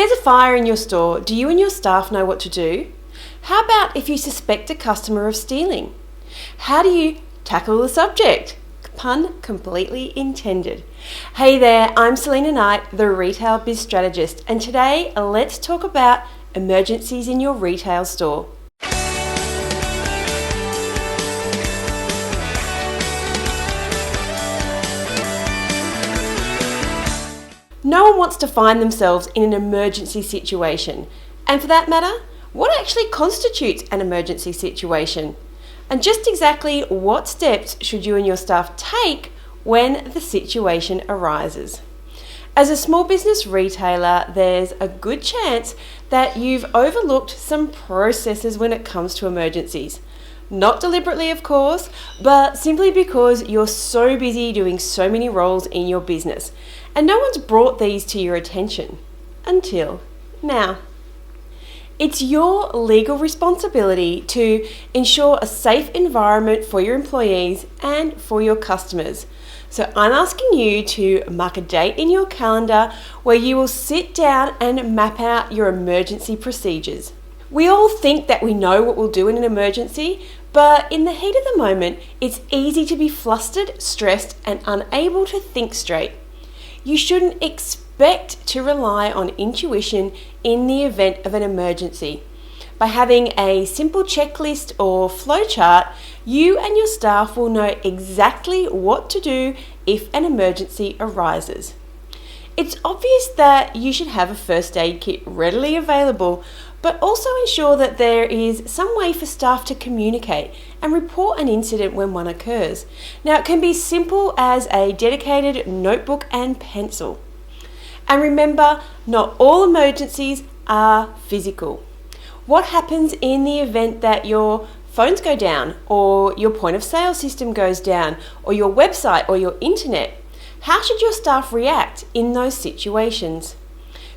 there's a fire in your store, do you and your staff know what to do? How about if you suspect a customer of stealing? How do you tackle the subject? Pun completely intended. Hey there, I'm Selena Knight, the Retail Biz Strategist, and today let's talk about emergencies in your retail store. No one wants to find themselves in an emergency situation, and for that matter, what actually constitutes an emergency situation? And just exactly what steps should you and your staff take when the situation arises? As a small business retailer, there's a good chance that you've overlooked some processes when it comes to emergencies. Not deliberately, of course, but simply because you're so busy doing so many roles in your business, and no one's brought these to your attention until now. It's your legal responsibility to ensure a safe environment for your employees and for your customers. So I'm asking you to mark a date in your calendar where you will sit down and map out your emergency procedures. We all think that we know what we'll do in an emergency, but in the heat of the moment, it's easy to be flustered, stressed, and unable to think straight. You shouldn't expect to rely on intuition in the event of an emergency. By having a simple checklist or flowchart, you and your staff will know exactly what to do if an emergency arises. It's obvious that you should have a first aid kit readily available, but also ensure that there is some way for staff to communicate and report an incident when one occurs. Now, it can be simple as a dedicated notebook and pencil. And remember, not all emergencies are physical. What happens in the event that your phones go down, or your point of sale system goes down, or your website or your internet? How should your staff react in those situations?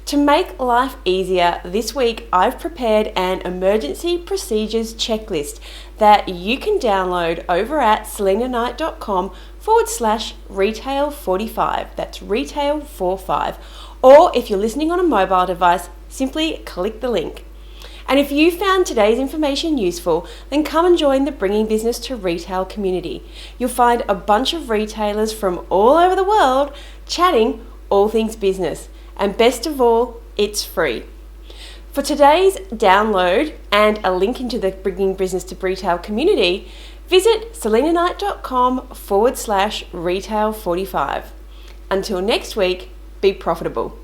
To make life easier, this week I've prepared an emergency procedures checklist that you can download over at selenaknight.com/retail45. That's retail45. Or if you're listening on a mobile device, simply click the link. And if you found today's information useful, then come and join the Bringing Business to Retail community. You'll find a bunch of retailers from all over the world chatting all things business. And best of all, it's free. For today's download and a link into the Bringing Business to Retail community, visit selenaknight.com/retail45. Until next week, be profitable.